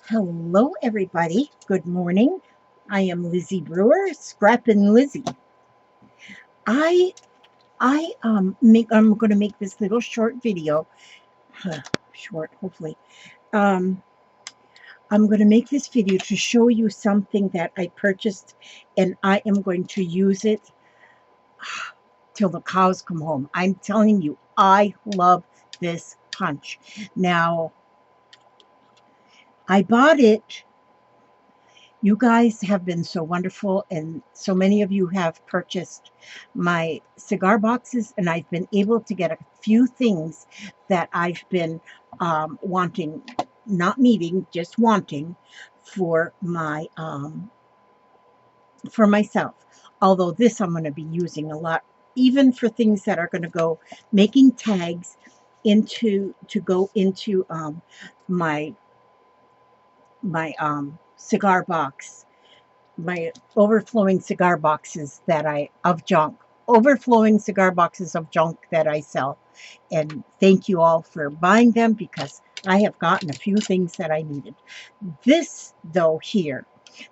Hello, everybody. Good morning. I am Lizzie Brewer, Scrappin' Lizzie. I I'm going to make this little short video, short hopefully. Um, I'm going to make this video to show you something that I purchased, and I am going to use it till the cows come home. I'm telling you, I love this punch. Now, I bought it. You guys have been so wonderful, and so many of you have purchased my cigar boxes, and I've been able to get a few things that I've been wanting, not needing, just wanting for my for myself. Although this I'm going to be using a lot, even for things that are going to go making tags into to go into my cigar box, my overflowing cigar boxes that overflowing cigar boxes of junk that I sell. And thank you all for buying them, because I have gotten a few things that I needed. This, though, here,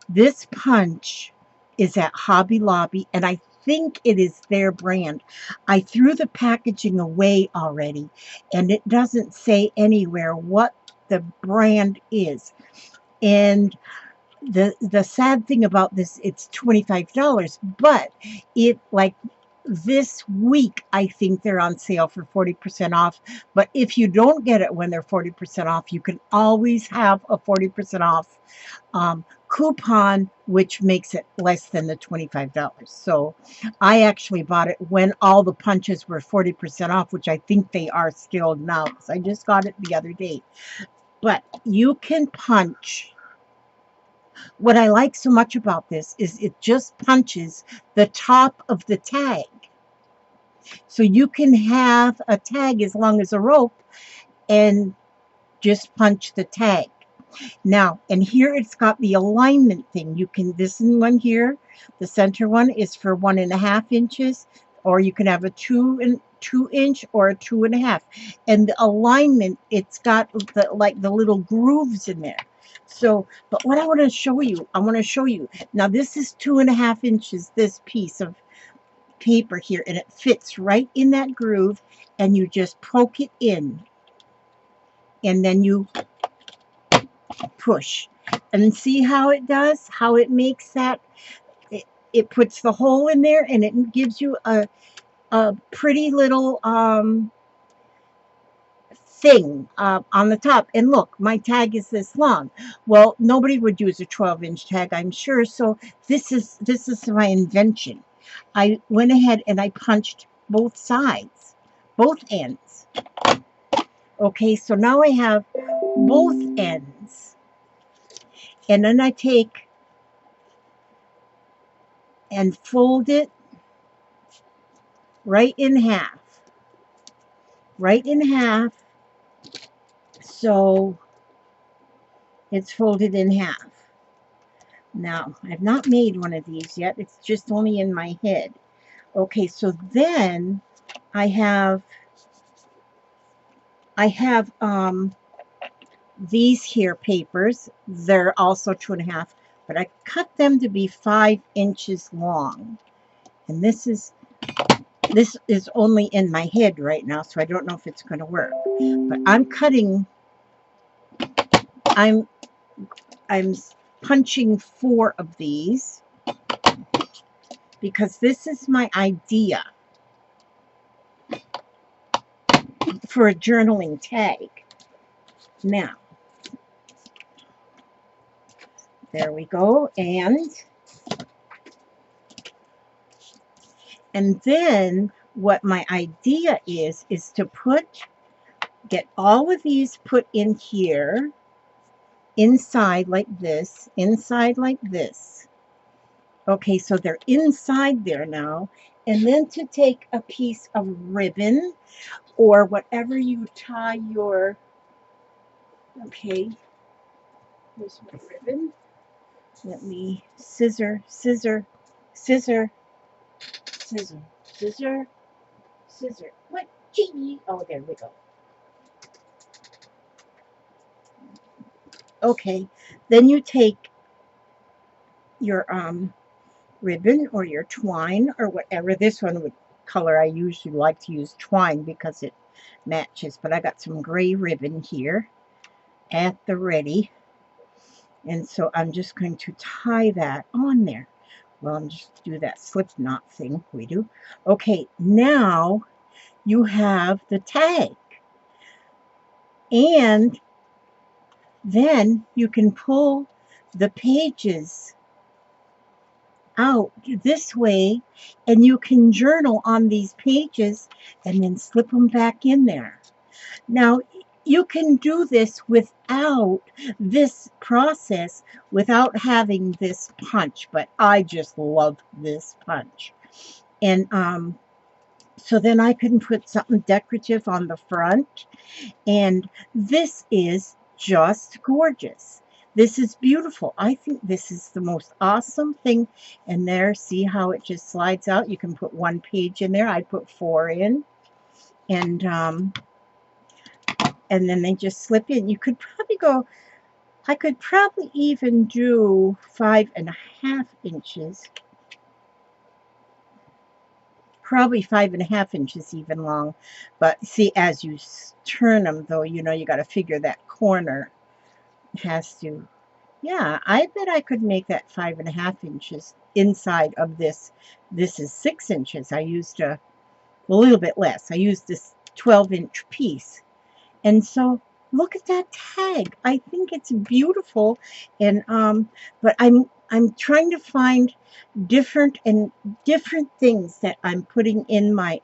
this punch is at Hobby Lobby, and I think it is their brand. I threw the packaging away already, and it doesn't say anywhere what the brand is. And the sad thing about this, it's $25, but it, like, this week I think they're on sale for 40% off. But if you don't get it when they're 40% off, you can always have a 40% off coupon, which makes it less than the $25. So I actually bought it when all the punches were 40% off, which I think they are still now, because I just got it the other day. But you can punch. What I like so much about this is it just punches the top of the tag. So you can have a tag as long as a rope and just punch the tag. Now, and here it's got the alignment thing. You can, this one here, the center one is for 1.5 inches, or you can have a 2 inch or a 2.5. And the alignment, it's got the, like, the little grooves in there. So, but what I want to show you, now this is 2.5 inches, this piece of paper here, and it fits right in that groove, and you just poke it in, and then you push, and see how it does, how it makes that, it puts the hole in there, and it gives you a pretty little thing on the top. And look, my tag is this long. Well, nobody would use a 12-inch tag, I'm sure. So this is my invention. I went ahead and I punched both sides, both ends. Okay, so now I have both ends. And then I take and fold it right in half. Right in half. So it's folded in half. Now, I've not made one of these yet. It's just only in my head. Okay, so then I have these here papers. They're also 2.5, but I cut them to be 5 inches long. And this is only in my head right now, so I don't know if it's going to work. But I'm punching 4 of these, because this is my idea for a journaling tag. Now, there we go. And then what my idea is to get all of these put in here, inside like this, Okay, so they're inside there now. And then to take a piece of ribbon or whatever you tie your, okay, here's my ribbon. Let me scissor. What? Gee. Oh, there we go. Okay, Then you take your ribbon or your twine or whatever. This one would color I usually like to use twine because it matches, but I got some gray ribbon here at the ready, and so I'm just going to tie that on there. Well, I'm just do that slip knot thing we do. Okay, now you have the tag, and then you can pull the pages out this way, and you can journal on these pages and then slip them back in there. Now, you can do this without this process, without having this punch, but I just love this punch. And so then I can put something decorative on the front, and this is just gorgeous. This is beautiful. I think this is the most awesome thing. And there, see how it just slides out? You can put one page in there. I put 4 in. And then they just slip in. You could probably go, I could probably even do 5.5 inches. Probably 5.5 inches even long. But see, as you turn them, though, you know, you got to figure that corner has to, yeah, I bet I could make that 5.5 inches inside of this. This is 6 inches. I used a little bit less. I used this 12-inch piece. And so look at that tag. I think it's beautiful. And but I'm trying to find different things that I'm putting in my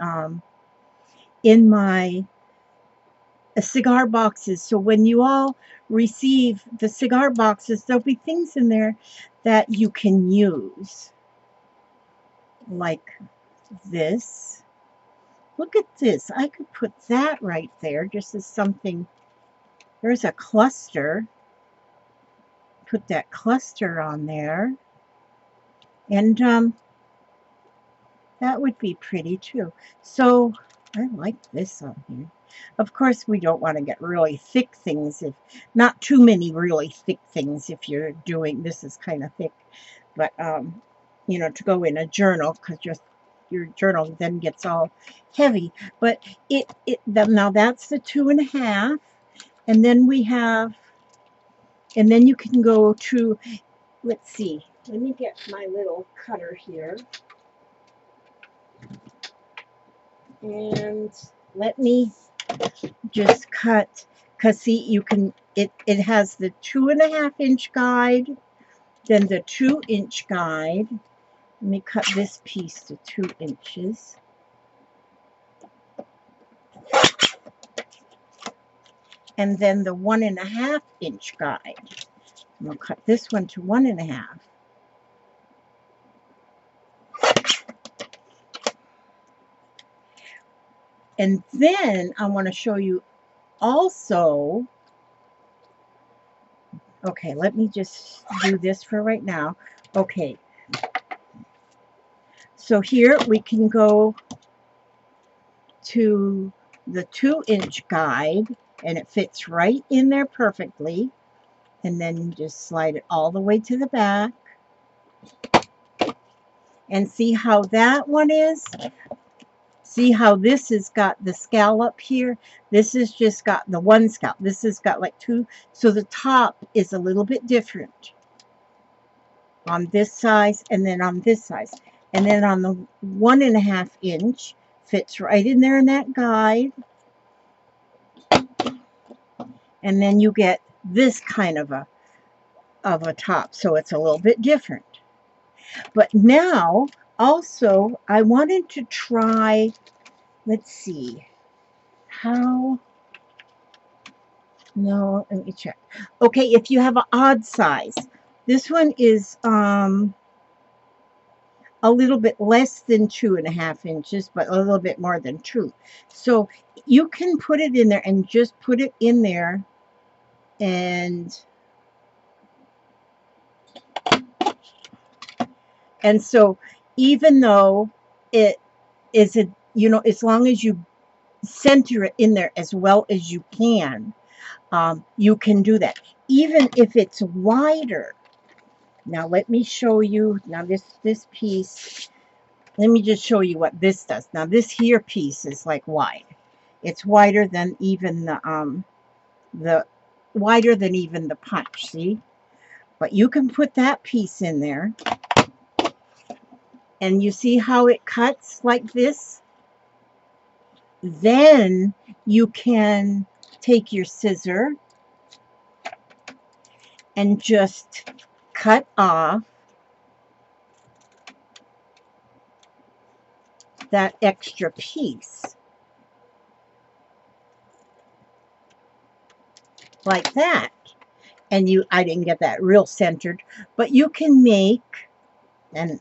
cigar boxes. So when you all receive the cigar boxes, there'll be things in there that you can use, like this. Look at this. I could put that right there just as something. There's a cluster. Put that cluster on there. And that would be pretty too. So I like this on here. Of course, we don't want to get really thick things, if not too many really thick things if you're doing, this is kind of thick, but you know, to go in a journal, because your journal then gets all heavy. But now that's the 2.5, and then we have, and then you can go to, let's see, let me get my little cutter here. And let me just cut, because see, you can, it has the 2.5-inch guide, then the 2-inch guide. Let me cut this piece to 2 inches. And then the 1.5-inch guide. I'm going to cut this one to 1.5. And then I want to show you also, okay, let me just do this for right now. Okay, so here we can go to the 2-inch guide, and it fits right in there perfectly. And then you just slide it all the way to the back. And see how that one is? See how this has got the scallop here? This has just got the one scallop. This has got like 2. So the top is a little bit different on this size and then on this size. And then on the 1.5-inch, fits right in there in that guide. And then you get this kind of a top. So it's a little bit different. But now, also, I wanted to try, let's see, how, no, let me check. Okay, if you have an odd size, this one is a little bit less than 2.5 inches, but a little bit more than 2. So you can put it in there and just put it in there, and so even though it is you know, as long as you center it in there as well as you can, you can do that. Even if it's wider. Now let me show you. Now this piece, let me just show you what this does. Now this here piece is like wide. It's wider than even the wider than even the punch, see? But you can put that piece in there, and you see how it cuts like this? Then you can take your scissor and just cut off that extra piece. Like that. And I didn't get that real centered, but you can make, and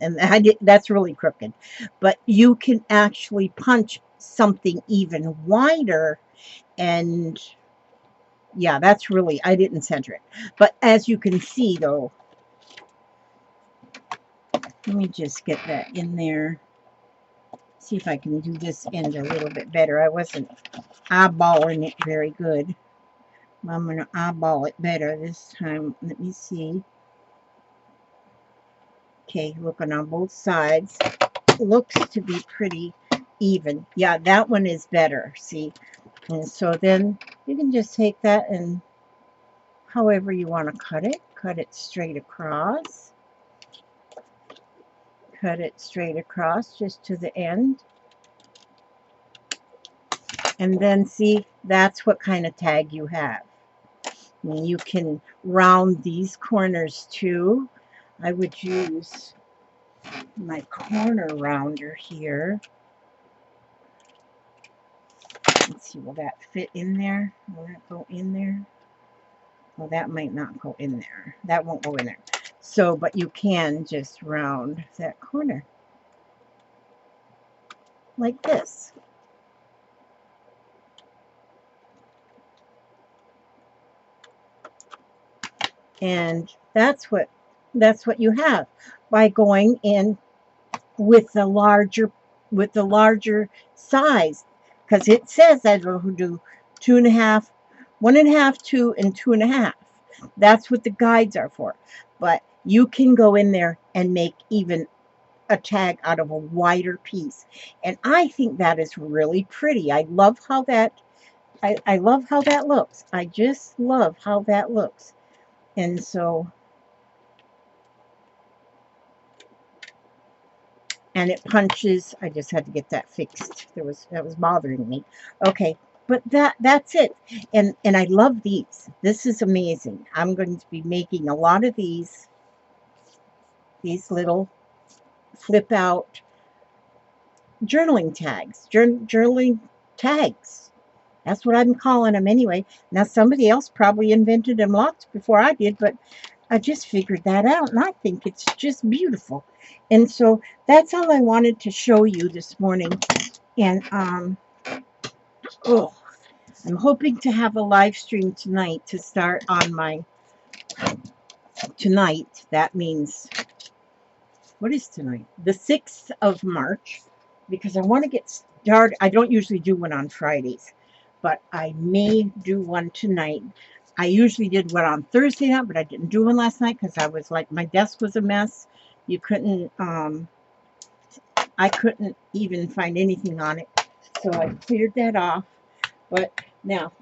that's really crooked, but you can actually punch something even wider. And yeah, that's really, I didn't center it. But as you can see though, let me just get that in there. See if I can do this end a little bit better. I wasn't eyeballing it very good. I'm going to eyeball it better this time. Let me see. Okay, looking on both sides. Looks to be pretty even. Yeah, that one is better, see? And so then you can just take that and however you want to cut it straight across. Cut it straight across just to the end. And then see, that's what kind of tag you have. And you can round these corners too. I would use my corner rounder here. Let's see, will that fit in there? Will that go in there? Well, that might not go in there. That won't go in there. So, but you can just round that corner like this. And that's what you have by going in with the larger size, because it says I will do 2.5, 1.5, 2, and 2.5. That's what the guides are for. But you can go in there and make even a tag out of a wider piece, and I think that is really pretty. I love how that I love how that looks. I just love how that looks. And so, and it punches. I just had to get that fixed. That was bothering me. Okay, but that's it. And I love these. This is amazing. I'm going to be making a lot of these little flip out journaling tags. Journaling tags. That's what I'm calling them anyway. Now somebody else probably invented them lots before I did, but I just figured that out, and I think it's just beautiful. And so that's all I wanted to show you this morning. And oh, I'm hoping to have a live stream tonight to start on my tonight. That means, what is tonight? The 6th of March, because I want to get started. I don't usually do one on Fridays, but I may do one tonight. I usually did one on Thursday night, but I didn't do one last night because I was like, my desk was a mess. You couldn't, I couldn't even find anything on it. So I cleared that off. But now,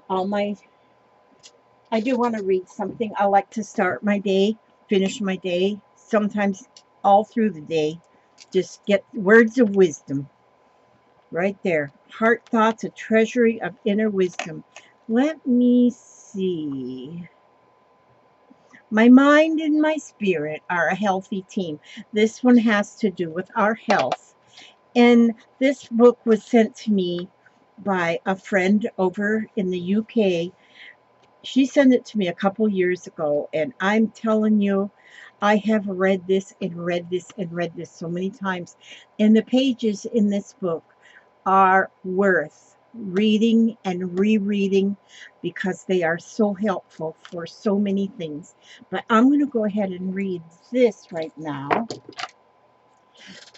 I do want to read something. I like to start my day, finish my day, sometimes all through the day. Just get words of wisdom. Right there. Heart thoughts, a treasury of inner wisdom. Let me see. My mind and my spirit are a healthy team. This one has to do with our health. And this book was sent to me by a friend over in the UK. She sent it to me a couple years ago, and I'm telling you, I have read this and read this and read this so many times. And the pages in this book are worth reading and rereading because they are so helpful for so many things. But I'm going to go ahead and read this right now.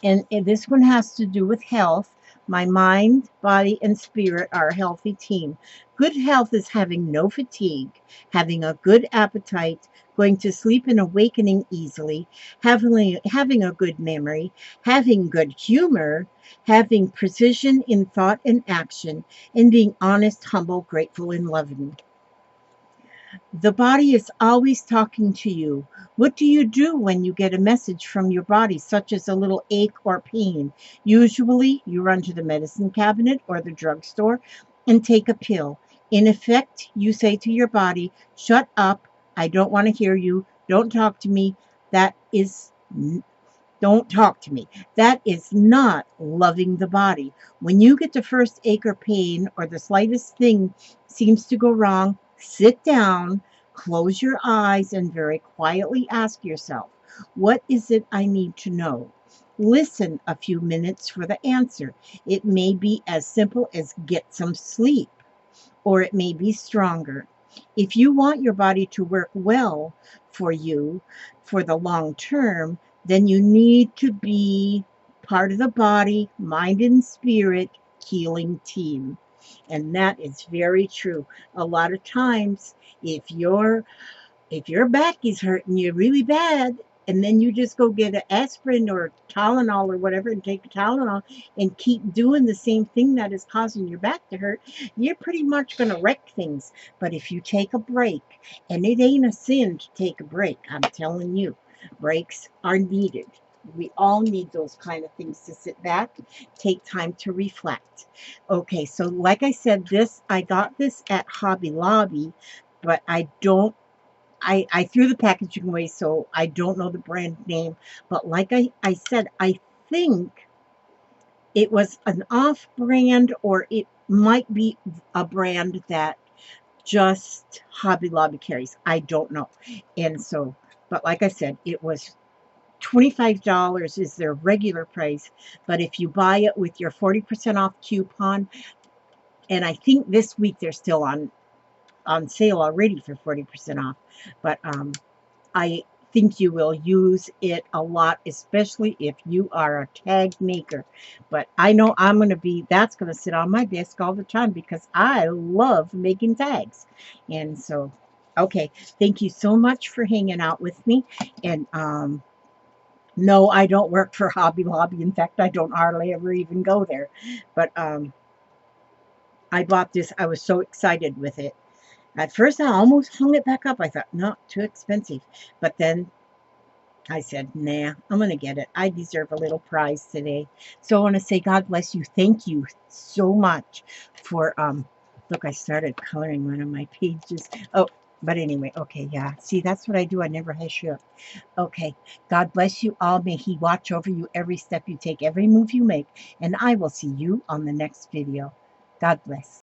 And this one has to do with health. My mind, body, and spirit are a healthy team. Good health is having no fatigue, having a good appetite, going to sleep and awakening easily, having a good memory, having good humor, having precision in thought and action, and being honest, humble, grateful, and loving. The body is always talking to you. What do you do when you get a message from your body, such as a little ache or pain? Usually, you run to the medicine cabinet or the drugstore and take a pill. In effect, you say to your body, "Shut up. I don't want to hear you. Don't talk to me." That is don't talk to me. That is not loving the body. When you get the first ache or pain or the slightest thing seems to go wrong, sit down, close your eyes, and very quietly ask yourself, what is it I need to know? Listen a few minutes for the answer. It may be as simple as get some sleep, or it may be stronger. If you want your body to work well for you for the long term, then you need to be part of the body, mind, and spirit healing team. And that is very true. A lot of times, if you're if your back is hurting you really bad, and then you just go get an aspirin or Tylenol or whatever and take a Tylenol and keep doing the same thing that is causing your back to hurt, you're pretty much going to wreck things. But if you take a break, and it ain't a sin to take a break, I'm telling you, breaks are needed. We all need those kind of things to sit back, take time to reflect. Okay, so like I said, I got this at Hobby Lobby, but I threw the packaging away, so I don't know the brand name. But like I said, I think it was an off brand, or it might be a brand that just Hobby Lobby carries. I don't know. And so, but like I said, it was $25 is their regular price. But if you buy it with your 40% off coupon, and I think this week they're still on sale already for 40% off. But I think you will use it a lot, especially if you are a tag maker. But I know that's going to sit on my desk all the time because I love making tags. And so, okay, thank you so much for hanging out with me. And no, I don't work for Hobby Lobby. In fact, I don't hardly ever even go there. But I bought this. I was so excited with it. At first, I almost hung it back up. I thought, no, too expensive. But then I said, nah, I'm going to get it. I deserve a little prize today. So I want to say God bless you. Thank you so much for, look, I started coloring one of my pages. Oh, but anyway, okay, yeah. See, that's what I do. I never hush you up. Okay, God bless you all. May He watch over you every step you take, every move you make. And I will see you on the next video. God bless.